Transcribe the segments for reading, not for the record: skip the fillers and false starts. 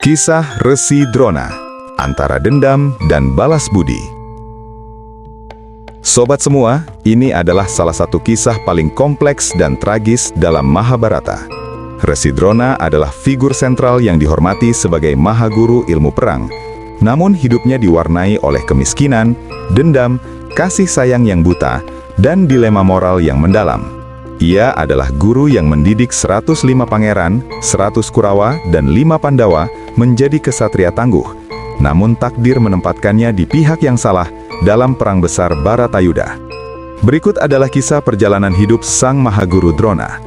Kisah Resi Drona, antara dendam dan balas budi. Sobat semua, ini adalah salah satu kisah paling kompleks dan tragis dalam Mahabharata. Resi Drona adalah figur sentral yang dihormati sebagai mahaguru ilmu perang. Namun hidupnya diwarnai oleh kemiskinan, dendam, kasih sayang yang buta, dan dilema moral yang mendalam. Ia adalah guru yang mendidik 105 pangeran, 100 Kurawa, dan 5 Pandawa menjadi kesatria tangguh. Namun takdir menempatkannya di pihak yang salah dalam perang besar Bharatayuddha. Berikut adalah kisah perjalanan hidup sang Mahaguru Drona.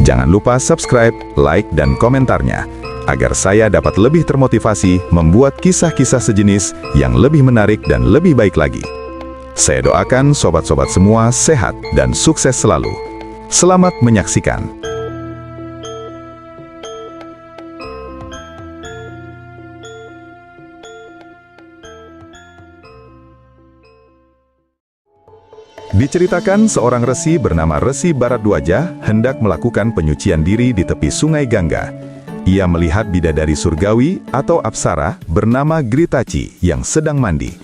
Jangan lupa subscribe, like, dan komentarnya, agar saya dapat lebih termotivasi membuat kisah-kisah sejenis yang lebih menarik dan lebih baik lagi. Saya doakan sobat-sobat semua sehat dan sukses selalu. Selamat menyaksikan. Diceritakan seorang resi bernama Resi Bharadwaja hendak melakukan penyucian diri di tepi sungai Gangga. Ia melihat bidadari surgawi atau apsara bernama Gritachi yang sedang mandi.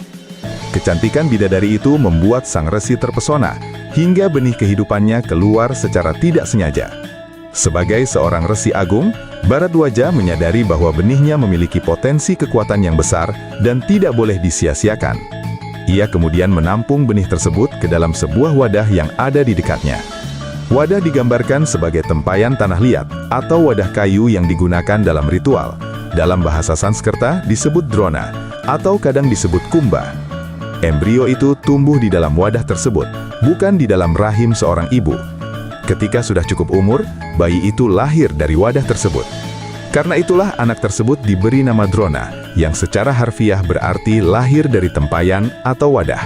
Kecantikan bidadari itu membuat sang resi terpesona, hingga benih kehidupannya keluar secara tidak sengaja. Sebagai seorang resi agung, Bharadwaja menyadari bahwa benihnya memiliki potensi kekuatan yang besar dan tidak boleh disia-siakan. Ia kemudian menampung benih tersebut ke dalam sebuah wadah yang ada di dekatnya. Wadah digambarkan sebagai tempayan tanah liat atau wadah kayu yang digunakan dalam ritual. Dalam bahasa Sanskerta disebut drona atau kadang disebut kumbha. Embrio itu tumbuh di dalam wadah tersebut, bukan di dalam rahim seorang ibu. Ketika sudah cukup umur, bayi itu lahir dari wadah tersebut. Karena itulah anak tersebut diberi nama Drona, yang secara harfiah berarti lahir dari tempayan atau wadah.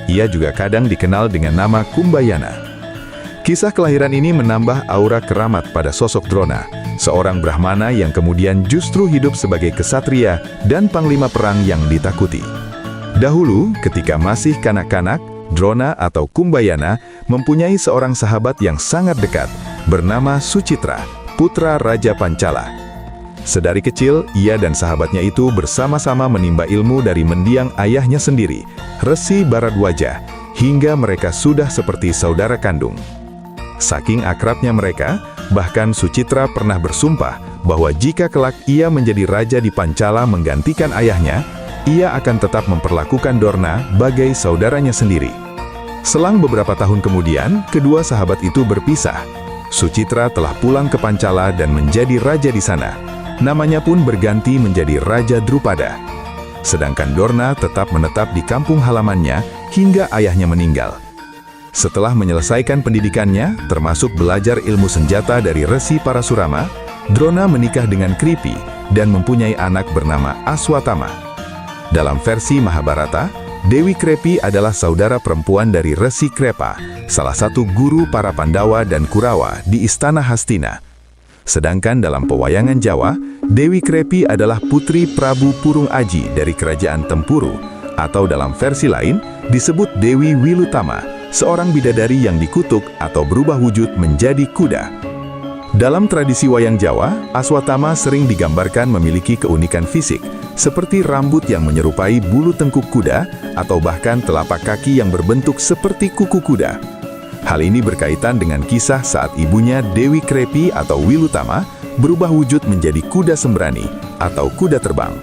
Ia juga kadang dikenal dengan nama Kumbayana. Kisah kelahiran ini menambah aura keramat pada sosok Drona, seorang Brahmana yang kemudian justru hidup sebagai kesatria dan panglima perang yang ditakuti. Dahulu, ketika masih kanak-kanak, Drona atau Kumbayana mempunyai seorang sahabat yang sangat dekat, bernama Sucitra, putra Raja Pancala. Sedari kecil, ia dan sahabatnya itu bersama-sama menimba ilmu dari mendiang ayahnya sendiri, Resi Bharadwaja, hingga mereka sudah seperti saudara kandung. Saking akrabnya mereka, bahkan Sucitra pernah bersumpah bahwa jika kelak ia menjadi raja di Pancala menggantikan ayahnya, ia akan tetap memperlakukan Drona bagai saudaranya sendiri. Selang beberapa tahun kemudian, kedua sahabat itu berpisah. Sucitra telah pulang ke Pancala dan menjadi raja di sana. Namanya pun berganti menjadi Raja Drupada. Sedangkan Drona tetap menetap di kampung halamannya hingga ayahnya meninggal. Setelah menyelesaikan pendidikannya, termasuk belajar ilmu senjata dari Resi Parasurama, Drona menikah dengan Kripi dan mempunyai anak bernama Aswatthama. Dalam versi Mahabharata, Dewi Krepi adalah saudara perempuan dari Resi Krepa, salah satu guru para Pandawa dan Kurawa di Istana Hastina. Sedangkan dalam pewayangan Jawa, Dewi Krepi adalah putri Prabu Purung Aji dari Kerajaan Tempuru, atau dalam versi lain disebut Dewi Wilutama, seorang bidadari yang dikutuk atau berubah wujud menjadi kuda. Dalam tradisi wayang Jawa, Aswatthama sering digambarkan memiliki keunikan fisik, seperti rambut yang menyerupai bulu tengkuk kuda, atau bahkan telapak kaki yang berbentuk seperti kuku kuda. Hal ini berkaitan dengan kisah saat ibunya Dewi Krepi atau Wilutama berubah wujud menjadi kuda sembrani, atau kuda terbang.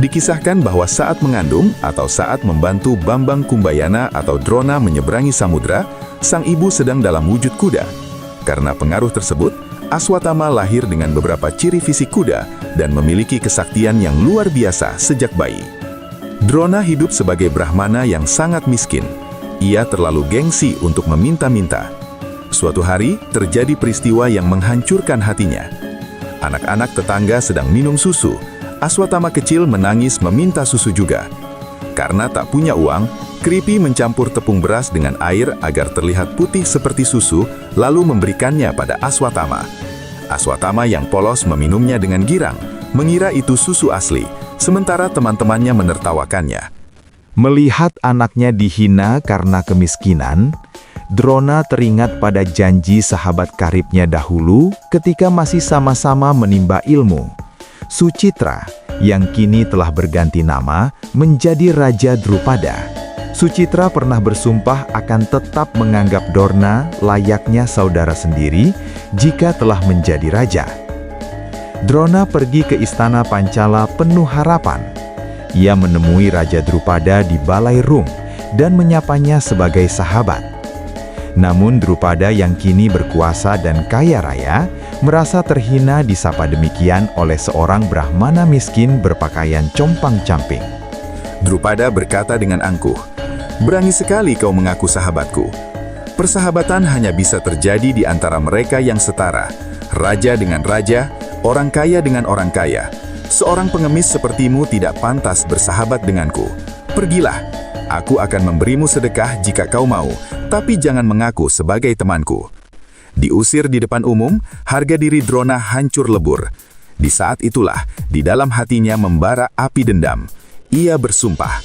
Dikisahkan bahwa saat mengandung atau saat membantu Bambang Kumbayana atau Drona menyeberangi samudra, sang ibu sedang dalam wujud kuda. Karena pengaruh tersebut, Aswatthama lahir dengan beberapa ciri fisik kuda dan memiliki kesaktian yang luar biasa sejak bayi. Drona hidup sebagai Brahmana yang sangat miskin. Ia terlalu gengsi untuk meminta-minta. Suatu hari, terjadi peristiwa yang menghancurkan hatinya. Anak-anak tetangga sedang minum susu. Aswatthama kecil menangis meminta susu juga. Karena tak punya uang, Kripi mencampur tepung beras dengan air agar terlihat putih seperti susu, lalu memberikannya pada Aswatthama. Aswatthama yang polos meminumnya dengan girang, mengira itu susu asli, sementara teman-temannya menertawakannya. Melihat anaknya dihina karena kemiskinan, Drona teringat pada janji sahabat karibnya dahulu ketika masih sama-sama menimba ilmu. Sucitra, yang kini telah berganti nama menjadi Raja Drupada. Sucitra pernah bersumpah akan tetap menganggap Dorna layaknya saudara sendiri jika telah menjadi raja. Drona pergi ke istana Pancala penuh harapan. Ia menemui Raja Drupada di Balai Rum dan menyapanya sebagai sahabat. Namun Drupada yang kini berkuasa dan kaya raya merasa terhina disapa demikian oleh seorang Brahmana miskin berpakaian compang-camping. Drupada berkata dengan angkuh, "Berani sekali kau mengaku sahabatku. Persahabatan hanya bisa terjadi di antara mereka yang setara, raja dengan raja, orang kaya dengan orang kaya. Seorang pengemis sepertimu tidak pantas bersahabat denganku. Pergilah, aku akan memberimu sedekah jika kau mau, tapi jangan mengaku sebagai temanku." Diusir di depan umum, harga diri Drona hancur lebur. Di saat itulah, di dalam hatinya membara api dendam. Ia bersumpah,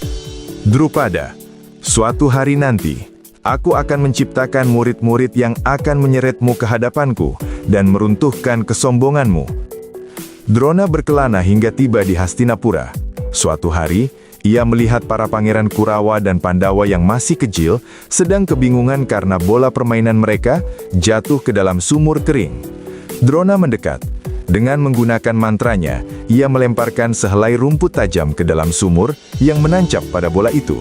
"Drupada, suatu hari nanti, aku akan menciptakan murid-murid yang akan menyeretmu ke hadapanku dan meruntuhkan kesombonganmu." Drona berkelana hingga tiba di Hastinapura. Suatu hari, ia melihat para pangeran Kurawa dan Pandawa yang masih kecil sedang kebingungan karena bola permainan mereka jatuh ke dalam sumur kering. Drona mendekat. Dengan menggunakan mantranya, ia melemparkan sehelai rumput tajam ke dalam sumur yang menancap pada bola itu.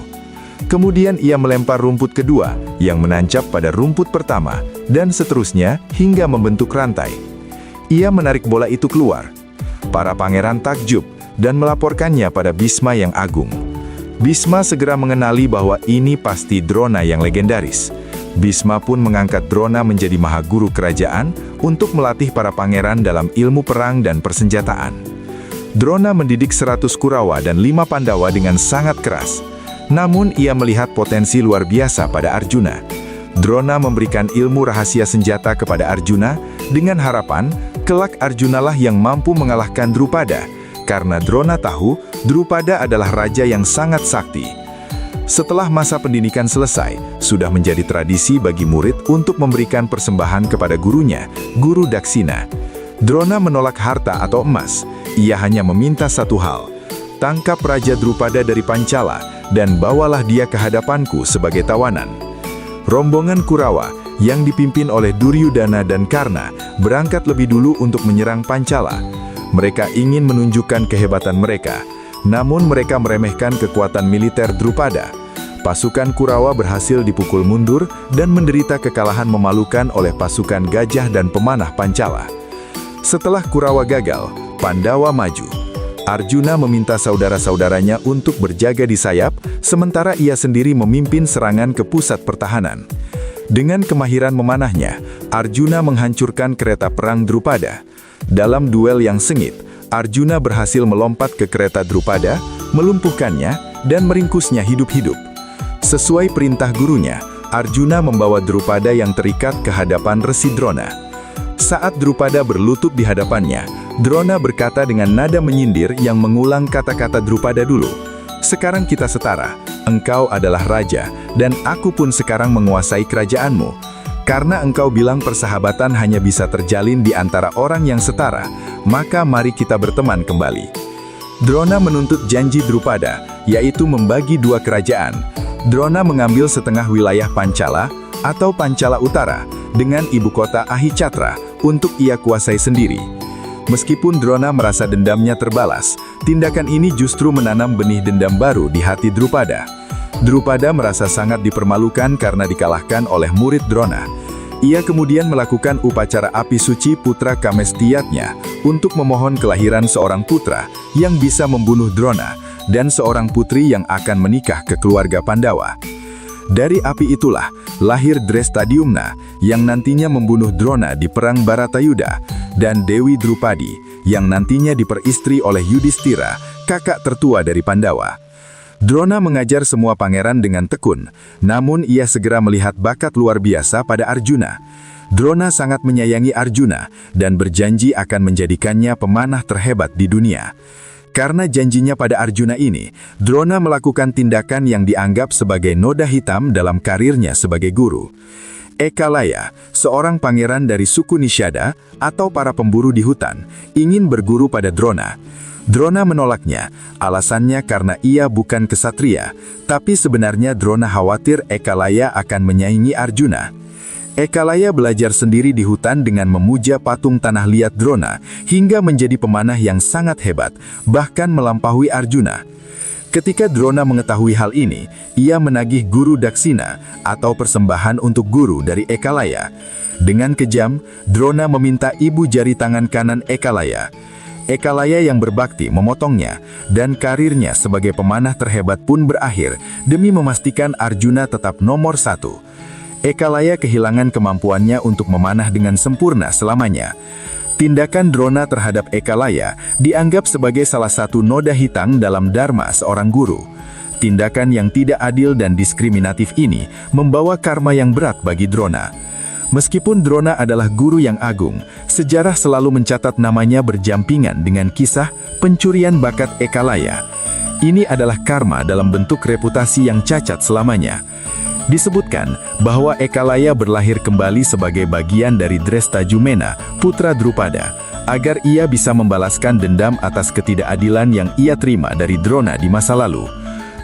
Kemudian ia melempar rumput kedua yang menancap pada rumput pertama, dan seterusnya hingga membentuk rantai. Ia menarik bola itu keluar. Para pangeran takjub dan melaporkannya pada Bhisma yang agung. Bhisma segera mengenali bahwa ini pasti Drona yang legendaris. Bhisma pun mengangkat Drona menjadi mahaguru kerajaan untuk melatih para pangeran dalam ilmu perang dan persenjataan. Drona mendidik 100 Kurawa dan 5 Pandawa dengan sangat keras. Namun ia melihat potensi luar biasa pada Arjuna. Drona memberikan ilmu rahasia senjata kepada Arjuna dengan harapan kelak Arjunalah yang mampu mengalahkan Drupada. Karena Drona tahu, Drupada adalah raja yang sangat sakti. Setelah masa pendidikan selesai, sudah menjadi tradisi bagi murid untuk memberikan persembahan kepada gurunya, Guru Daksina. Drona menolak harta atau emas. Ia hanya meminta satu hal, "Tangkap Raja Drupada dari Pancala dan bawalah dia ke hadapanku sebagai tawanan." Rombongan Kurawa yang dipimpin oleh Duryudana dan Karna berangkat lebih dulu untuk menyerang Pancala. Mereka ingin menunjukkan kehebatan mereka, namun mereka meremehkan kekuatan militer Drupada. Pasukan Kurawa berhasil dipukul mundur dan menderita kekalahan memalukan oleh pasukan gajah dan pemanah Pancala. Setelah Kurawa gagal, Pandawa maju. Arjuna meminta saudara-saudaranya untuk berjaga di sayap, sementara ia sendiri memimpin serangan ke pusat pertahanan. Dengan kemahiran memanahnya, Arjuna menghancurkan kereta perang Drupada. Dalam duel yang sengit, Arjuna berhasil melompat ke kereta Drupada, melumpuhkannya, dan meringkusnya hidup-hidup. Sesuai perintah gurunya, Arjuna membawa Drupada yang terikat ke hadapan Resi Drona. Saat Drupada berlutut di hadapannya, Drona berkata dengan nada menyindir yang mengulang kata-kata Drupada dulu, "Sekarang kita setara, engkau adalah raja, dan aku pun sekarang menguasai kerajaanmu. Karena engkau bilang persahabatan hanya bisa terjalin di antara orang yang setara, maka mari kita berteman kembali." Drona menuntut janji Drupada, yaitu membagi 2 kerajaan. Drona mengambil setengah wilayah Pancala atau Pancala Utara dengan ibu kota Ahicatra untuk ia kuasai sendiri. Meskipun Drona merasa dendamnya terbalas, tindakan ini justru menanam benih dendam baru di hati Drupada. Drupada merasa sangat dipermalukan karena dikalahkan oleh murid Drona. Ia kemudian melakukan upacara api suci putra Kamestiatnya untuk memohon kelahiran seorang putra yang bisa membunuh Drona dan seorang putri yang akan menikah ke keluarga Pandawa. Dari api itulah lahir Drestadiumna yang nantinya membunuh Drona di perang Baratayuda dan Dewi Drupadi yang nantinya diperistri oleh Yudhistira, kakak tertua dari Pandawa. Drona mengajar semua pangeran dengan tekun, namun ia segera melihat bakat luar biasa pada Arjuna. Drona sangat menyayangi Arjuna dan berjanji akan menjadikannya pemanah terhebat di dunia. Karena janjinya pada Arjuna ini, Drona melakukan tindakan yang dianggap sebagai noda hitam dalam karirnya sebagai guru. Ekalaya, seorang pangeran dari suku Nishada atau para pemburu di hutan, ingin berguru pada Drona. Drona menolaknya, alasannya karena ia bukan kesatria, tapi sebenarnya Drona khawatir Ekalaya akan menyaingi Arjuna. Ekalaya belajar sendiri di hutan dengan memuja patung tanah liat Drona hingga menjadi pemanah yang sangat hebat, bahkan melampaui Arjuna. Ketika Drona mengetahui hal ini, ia menagih guru daksina atau persembahan untuk guru dari Ekalaya. Dengan kejam, Drona meminta ibu jari tangan kanan Ekalaya. Ekalaya yang berbakti memotongnya, dan karirnya sebagai pemanah terhebat pun berakhir demi memastikan Arjuna tetap nomor 1. Ekalaya kehilangan kemampuannya untuk memanah dengan sempurna selamanya. Tindakan Drona terhadap Ekalaya dianggap sebagai salah satu noda hitam dalam dharma seorang guru. Tindakan yang tidak adil dan diskriminatif ini membawa karma yang berat bagi Drona. Meskipun Drona adalah guru yang agung, sejarah selalu mencatat namanya berjampingan dengan kisah pencurian bakat Ekalaya. Ini adalah karma dalam bentuk reputasi yang cacat selamanya. Disebutkan bahwa Ekalaya berlahir kembali sebagai bagian dari Drestajumena, putra Drupada, agar ia bisa membalaskan dendam atas ketidakadilan yang ia terima dari Drona di masa lalu.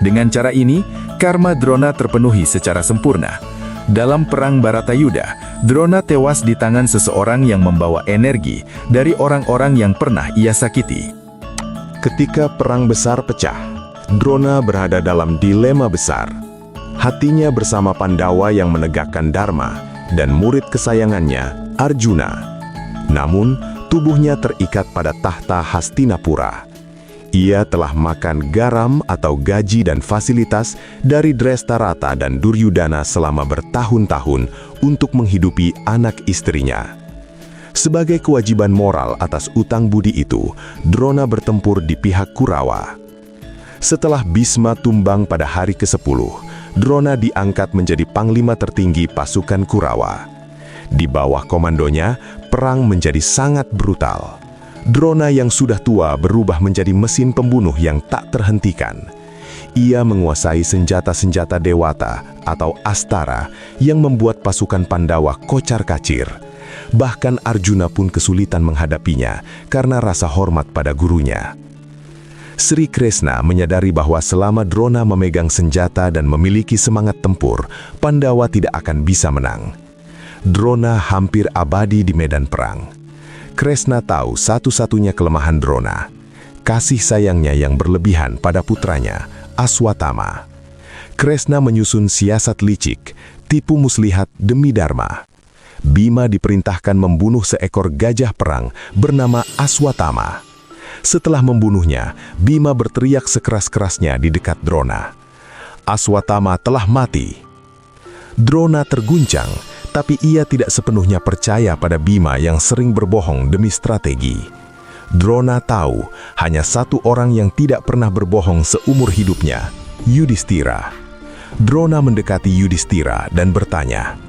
Dengan cara ini, karma Drona terpenuhi secara sempurna. Dalam perang Baratayuda, Drona tewas di tangan seseorang yang membawa energi dari orang-orang yang pernah ia sakiti. Ketika perang besar pecah, Drona berada dalam dilema besar. Hatinya bersama Pandawa yang menegakkan dharma dan murid kesayangannya, Arjuna. Namun, tubuhnya terikat pada tahta Hastinapura. Ia telah makan garam atau gaji dan fasilitas dari Drestarata dan Duryudana selama bertahun-tahun untuk menghidupi anak istrinya. Sebagai kewajiban moral atas utang budi itu, Drona bertempur di pihak Kurawa. Setelah Bhisma tumbang pada hari ke-10, Drona diangkat menjadi panglima tertinggi pasukan Kurawa. Di bawah komandonya, perang menjadi sangat brutal. Drona yang sudah tua berubah menjadi mesin pembunuh yang tak terhentikan. Ia menguasai senjata-senjata dewata atau astara yang membuat pasukan Pandawa kocar-kacir. Bahkan Arjuna pun kesulitan menghadapinya karena rasa hormat pada gurunya. Sri Kresna menyadari bahwa selama Drona memegang senjata dan memiliki semangat tempur, Pandawa tidak akan bisa menang. Drona hampir abadi di medan perang. Kresna tahu satu-satunya kelemahan Drona, kasih sayangnya yang berlebihan pada putranya, Aswatama. Kresna menyusun siasat licik, tipu muslihat demi dharma. Bima diperintahkan membunuh seekor gajah perang bernama Aswatama. Setelah membunuhnya, Bima berteriak sekeras-kerasnya di dekat Drona. Aswatama telah mati. Drona terguncang, tapi ia tidak sepenuhnya percaya pada Bima yang sering berbohong demi strategi. Drona tahu hanya satu orang yang tidak pernah berbohong seumur hidupnya, Yudhistira. Drona mendekati Yudhistira dan bertanya,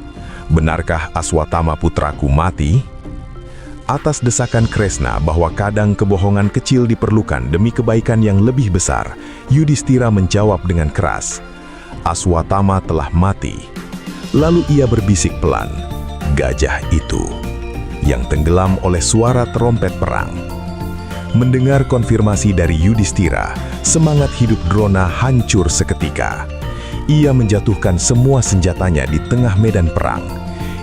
"Benarkah Aswatama putraku mati?" Atas desakan Kresna bahwa kadang kebohongan kecil diperlukan demi kebaikan yang lebih besar, Yudhistira menjawab dengan keras, "Aswatama telah mati." Lalu ia berbisik pelan, "Gajah itu," yang tenggelam oleh suara trompet perang. Mendengar konfirmasi dari Yudhistira, semangat hidup Drona hancur seketika. Ia menjatuhkan semua senjatanya di tengah medan perang.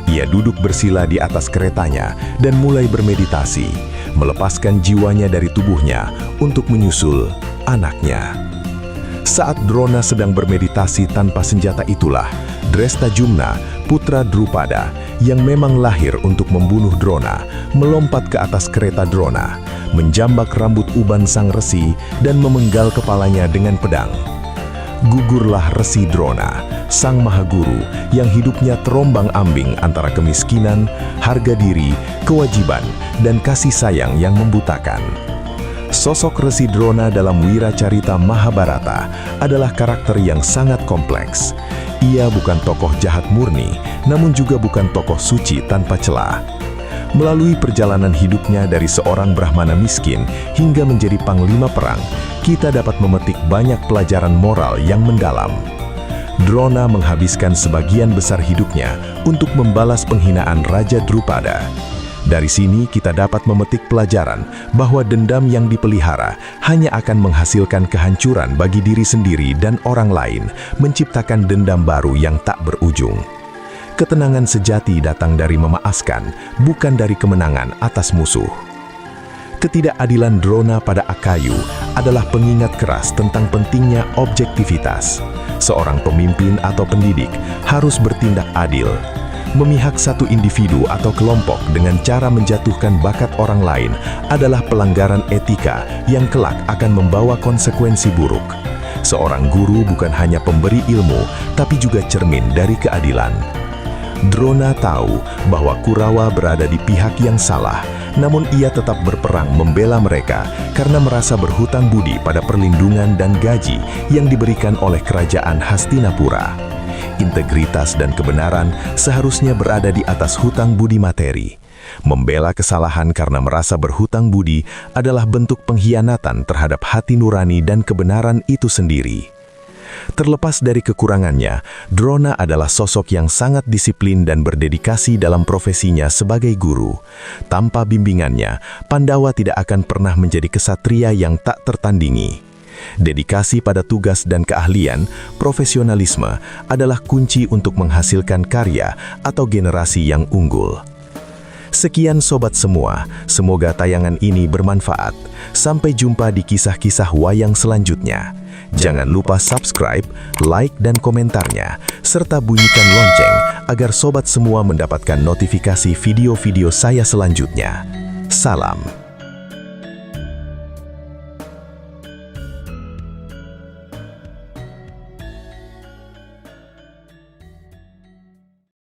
Ia duduk bersila di atas keretanya dan mulai bermeditasi, melepaskan jiwanya dari tubuhnya untuk menyusul anaknya. Saat Drona sedang bermeditasi tanpa senjata itulah, Drestajumna, putra Drupada, yang memang lahir untuk membunuh Drona, melompat ke atas kereta Drona, menjambak rambut uban sang resi dan memenggal kepalanya dengan pedang. Gugurlah Resi Drona, sang mahaguru yang hidupnya terombang-ambing antara kemiskinan, harga diri, kewajiban, dan kasih sayang yang membutakan. Sosok Resi Drona dalam Wiracarita Mahabharata adalah karakter yang sangat kompleks. Ia bukan tokoh jahat murni, namun juga bukan tokoh suci tanpa celah. Melalui perjalanan hidupnya dari seorang Brahmana miskin hingga menjadi panglima perang, kita dapat memetik banyak pelajaran moral yang mendalam. Drona menghabiskan sebagian besar hidupnya untuk membalas penghinaan Raja Drupada. Dari sini kita dapat memetik pelajaran bahwa dendam yang dipelihara hanya akan menghasilkan kehancuran bagi diri sendiri dan orang lain, menciptakan dendam baru yang tak berujung. Ketenangan sejati datang dari memaafkan, bukan dari kemenangan atas musuh. Ketidakadilan Drona pada Akayu adalah pengingat keras tentang pentingnya objektivitas. Seorang pemimpin atau pendidik harus bertindak adil. Memihak satu individu atau kelompok dengan cara menjatuhkan bakat orang lain adalah pelanggaran etika yang kelak akan membawa konsekuensi buruk. Seorang guru bukan hanya pemberi ilmu, tapi juga cermin dari keadilan. Drona tahu bahwa Kurawa berada di pihak yang salah, namun ia tetap berperang membela mereka karena merasa berhutang budi pada perlindungan dan gaji yang diberikan oleh kerajaan Hastinapura. Integritas dan kebenaran seharusnya berada di atas hutang budi materi. Membela kesalahan karena merasa berhutang budi adalah bentuk pengkhianatan terhadap hati nurani dan kebenaran itu sendiri. Terlepas dari kekurangannya, Drona adalah sosok yang sangat disiplin dan berdedikasi dalam profesinya sebagai guru. Tanpa bimbingannya, Pandawa tidak akan pernah menjadi kesatria yang tak tertandingi. Dedikasi pada tugas dan keahlian, profesionalisme adalah kunci untuk menghasilkan karya atau generasi yang unggul. Sekian sobat semua, semoga tayangan ini bermanfaat. Sampai jumpa di kisah-kisah wayang selanjutnya. Jangan lupa subscribe, like, dan komentarnya, serta bunyikan lonceng agar sobat semua mendapatkan notifikasi video-video saya selanjutnya. Salam.